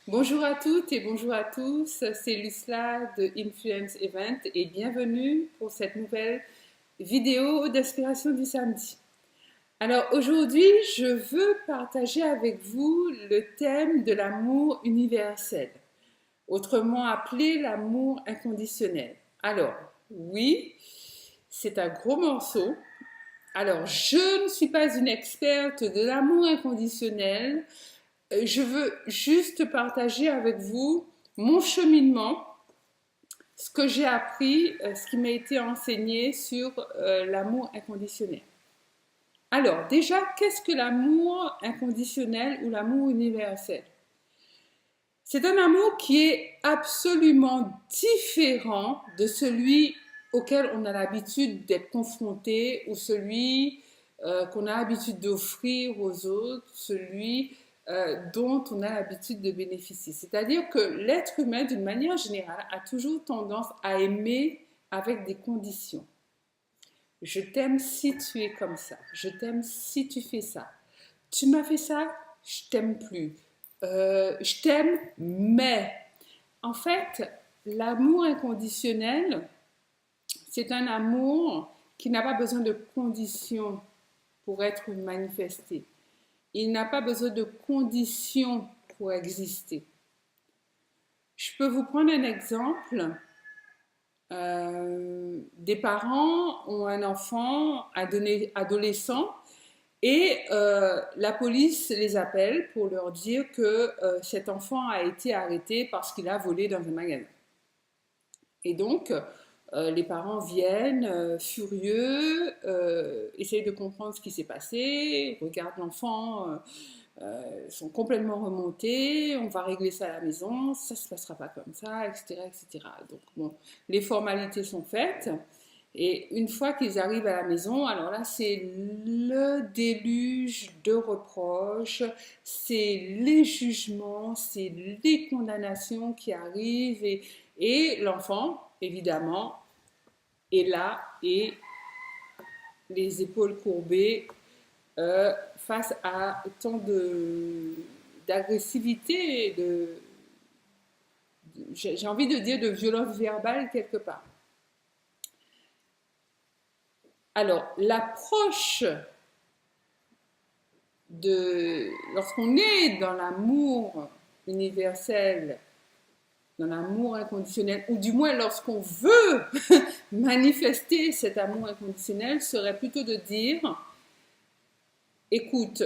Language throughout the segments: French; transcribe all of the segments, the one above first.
Bonjour à toutes et bonjour à tous, c'est Lucla de Influence Event et bienvenue pour cette nouvelle vidéo d'inspiration du samedi. Alors aujourd'hui, je veux partager avec vous le thème de l'amour universel, autrement appelé l'amour inconditionnel. Alors oui, c'est un gros morceau. Alors je ne suis pas une experte de l'amour inconditionnel, je veux juste partager avec vous mon cheminement, ce que j'ai appris, ce qui m'a été enseigné sur l'amour inconditionnel. Alors, déjà, qu'est-ce que l'amour inconditionnel ou l'amour universel? C'est un amour qui est absolument différent de celui auquel on a l'habitude d'être confronté ou celui qu'on a l'habitude d'offrir aux autres, celui dont on a l'habitude de bénéficier. C'est-à-dire que l'être humain, d'une manière générale, a toujours tendance à aimer avec des conditions. Je t'aime si tu es comme ça. Je t'aime si tu fais ça. Tu m'as fait ça, je t'aime plus. Je t'aime, mais en fait, l'amour inconditionnel, c'est un amour qui n'a pas besoin de conditions pour être manifesté. Il n'a pas besoin de conditions pour exister. Je peux vous prendre un exemple. Des parents ont un enfant adolescent et la police les appelle pour leur dire que cet enfant a été arrêté parce qu'il a volé dans un magasin. Et donc, les parents viennent furieux, essayent de comprendre ce qui s'est passé, regardent l'enfant, sont complètement remontés, on va régler ça à la maison, ça ne se passera pas comme ça, etc., etc. Donc, bon, les formalités sont faites. Et une fois qu'ils arrivent à la maison, alors là, c'est le déluge de reproches, c'est les jugements, c'est les condamnations qui arrivent. Et l'enfant, évidemment, est là et les épaules courbées face à tant d'agressivité, j'ai envie de dire de violence verbale quelque part. Alors, l'approche lorsqu'on est dans l'amour universel, dans l'amour inconditionnel, ou du moins lorsqu'on veut manifester cet amour inconditionnel, serait plutôt de dire, écoute,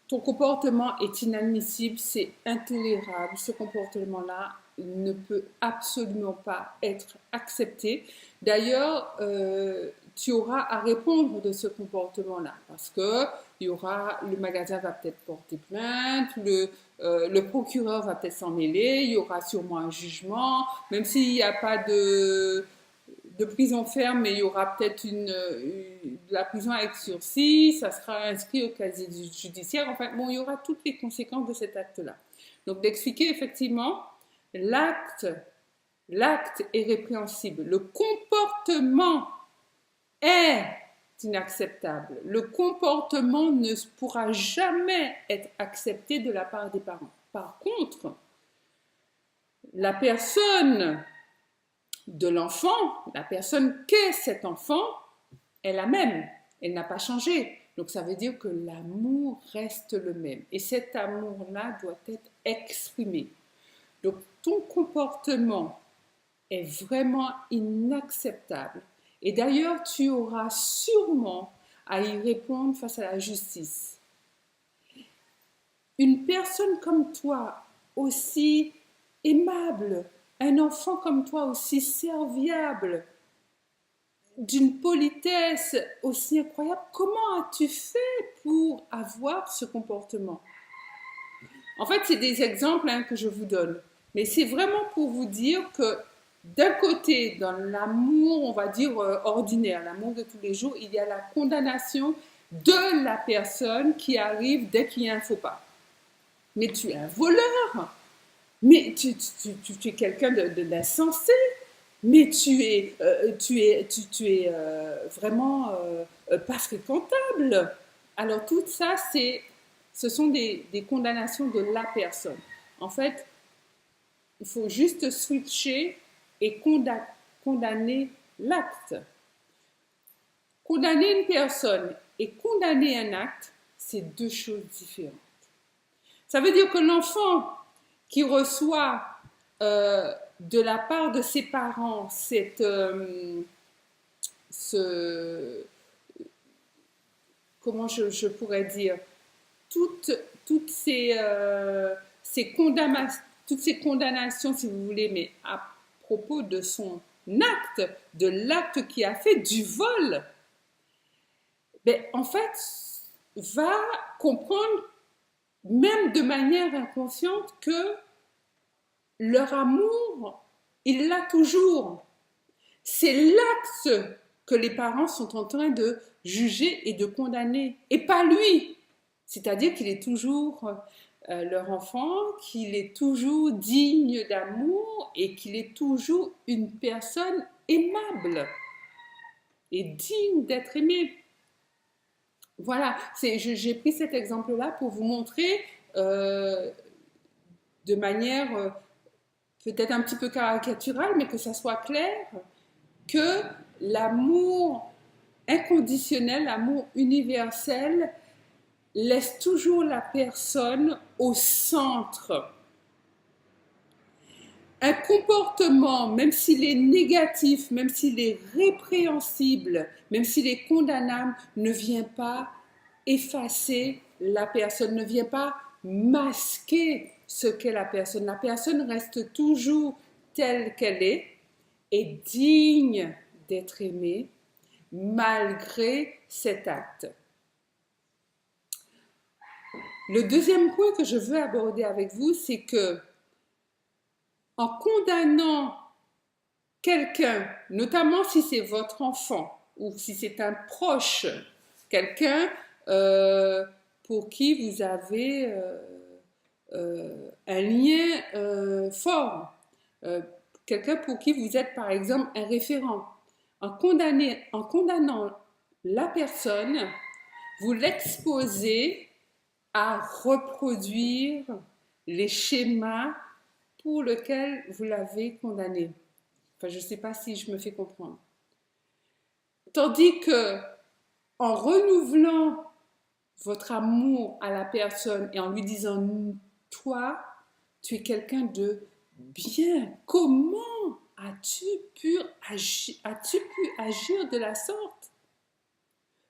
ton comportement est inadmissible, c'est intolérable, ce comportement-là ne peut absolument pas être accepté. D'ailleurs, tu auras à répondre de ce comportement-là parce que le magasin va peut-être porter plainte, le procureur va peut-être s'en mêler, il y aura sûrement un jugement, même s'il n'y a pas de prison ferme, mais il y aura peut-être de la prison avec sursis, ça sera inscrit au casier judiciaire. Enfin, bon, il y aura toutes les conséquences de cet acte-là. Donc, d'expliquer effectivement, l'acte, l'acte est répréhensible. Le comportement est inacceptable. Le comportement ne pourra jamais être accepté de la part des parents. Par contre, la personne de l'enfant, la personne qu'est cet enfant, est la même. Elle n'a pas changé. Donc ça veut dire que l'amour reste le même. Et cet amour-là doit être exprimé. Donc ton comportement est vraiment inacceptable. Et d'ailleurs, tu auras sûrement à y répondre face à la justice. Une personne comme toi, aussi aimable, un enfant comme toi, aussi serviable, d'une politesse aussi incroyable, comment as-tu fait pour avoir ce comportement? En fait, c'est des exemples que je vous donne, mais c'est vraiment pour vous dire que d'un côté, dans l'amour, on va dire ordinaire, l'amour de tous les jours, il y a la condamnation de la personne qui arrive dès qu'il y a un faux pas. Mais tu es un voleur, mais tu es quelqu'un d'insensé, mais tu es vraiment pas fréquentable. Alors tout ça, ce sont des condamnations de la personne. En fait, il faut juste switcher et condamner l'acte. Condamner une personne et condamner un acte, c'est deux choses différentes. Ça veut dire que l'enfant qui reçoit de la part de ses parents comment je pourrais dire, toutes ces condamnations, si vous voulez, mais à propos de son acte, de l'acte qu'il a fait, du vol, ben, en fait, va comprendre, même de manière inconsciente, que leur amour, il l'a toujours. C'est l'acte que les parents sont en train de juger et de condamner, et pas lui. C'est-à-dire qu'il est toujours leur enfant, qu'il est toujours digne d'amour et qu'il est toujours une personne aimable et digne d'être aimée. Voilà, j'ai pris cet exemple-là pour vous montrer de manière peut-être un petit peu caricaturale, mais que ça soit clair, que l'amour inconditionnel, l'amour universel, laisse toujours la personne au centre. Un comportement, même s'il est négatif, même s'il est répréhensible, même s'il est condamnable, ne vient pas effacer la personne, ne vient pas masquer ce qu'est la personne. La personne reste toujours telle qu'elle est et digne d'être aimée malgré cet acte. Le deuxième point que je veux aborder avec vous, c'est que en condamnant quelqu'un, notamment si c'est votre enfant ou si c'est un proche, quelqu'un pour qui vous avez un lien fort, quelqu'un pour qui vous êtes par exemple un référent, en condamnant la personne, vous l'exposez à reproduire les schémas pour lesquels vous l'avez condamné. Enfin, je ne sais pas si je me fais comprendre. Tandis que, en renouvelant votre amour à la personne et en lui disant « Toi, tu es quelqu'un de bien. Comment as-tu pu agir de la sorte?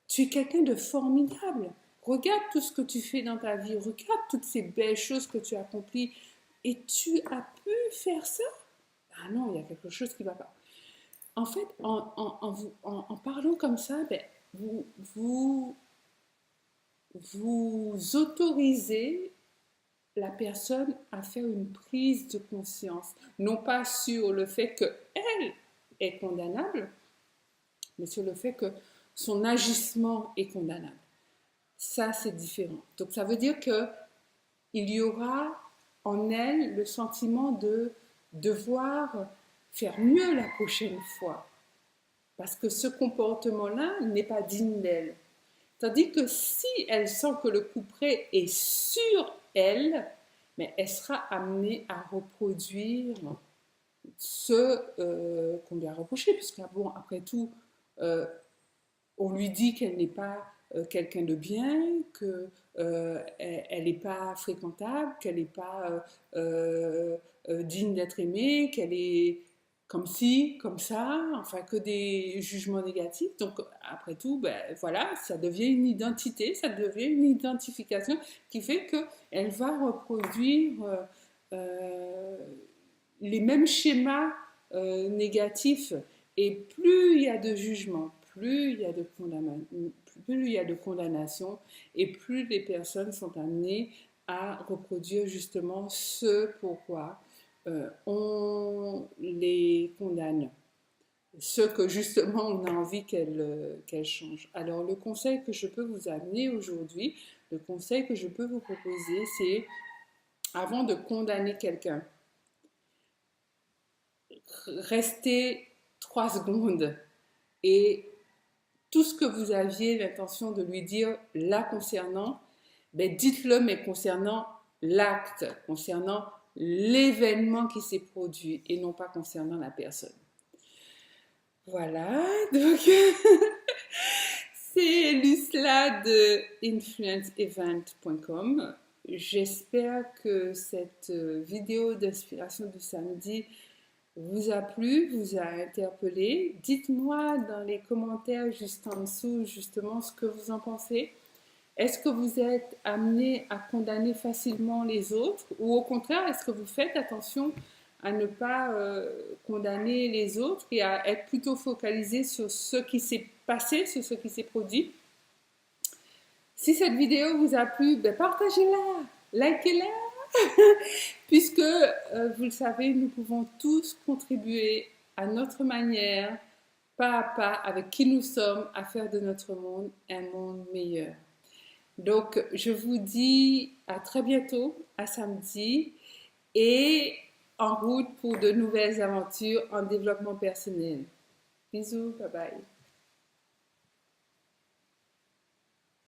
Tu es quelqu'un de formidable. Regarde tout ce que tu fais dans ta vie. Regarde toutes ces belles choses que tu as accomplies. Et tu as pu faire ça? Ah non, il y a quelque chose qui ne va pas. » En fait, en parlant comme ça, ben, vous autorisez la personne à faire une prise de conscience. Non pas sur le fait qu'elle est condamnable, mais sur le fait que son agissement est condamnable. Ça, c'est différent. Donc, ça veut dire qu'il y aura en elle le sentiment de devoir faire mieux la prochaine fois. Parce que ce comportement-là n'est pas digne d'elle. Tandis que si elle sent que le couperet est sur elle, mais elle sera amenée à reproduire ce qu'on lui a reproché, puisque bon, après tout, on lui dit qu'elle n'est pas quelqu'un de bien, qu'elle n'est pas fréquentable, qu'elle n'est pas digne d'être aimée, qu'elle est comme ci, comme ça, enfin que des jugements négatifs. Donc après tout, ben, voilà, ça devient une identité, ça devient une identification qui fait qu'elle va reproduire les mêmes schémas négatifs. Et plus il y a de jugement, plus il y a de condamnation et plus les personnes sont amenées à reproduire justement ce pourquoi on les condamne, ce que justement on a envie qu'elles changent. Alors le conseil que je peux vous amener aujourd'hui, le conseil que je peux vous proposer, c'est avant de condamner quelqu'un, restez 3 secondes et tout ce que vous aviez l'intention de lui dire là concernant, ben dites-le, mais concernant l'acte, concernant l'événement qui s'est produit et non pas concernant la personne. Voilà, donc c'est Lucla de influenceevent.com. J'espère que cette vidéo d'inspiration du samedi vous a plu, vous a interpellé. Dites-moi dans les commentaires juste en dessous justement ce que vous en pensez. Est-ce que vous êtes amené à condamner facilement les autres ou au contraire, est-ce que vous faites attention à ne pas condamner les autres et à être plutôt focalisé sur ce qui s'est passé, sur ce qui s'est produit? Si cette vidéo vous a plu, ben partagez-la, likez-la, puisque vous le savez, nous pouvons tous contribuer à notre manière, pas à pas, avec qui nous sommes, à faire de notre monde un monde meilleur. Donc, je vous dis à très bientôt, à samedi, et en route pour de nouvelles aventures en développement personnel. Bisous, bye bye.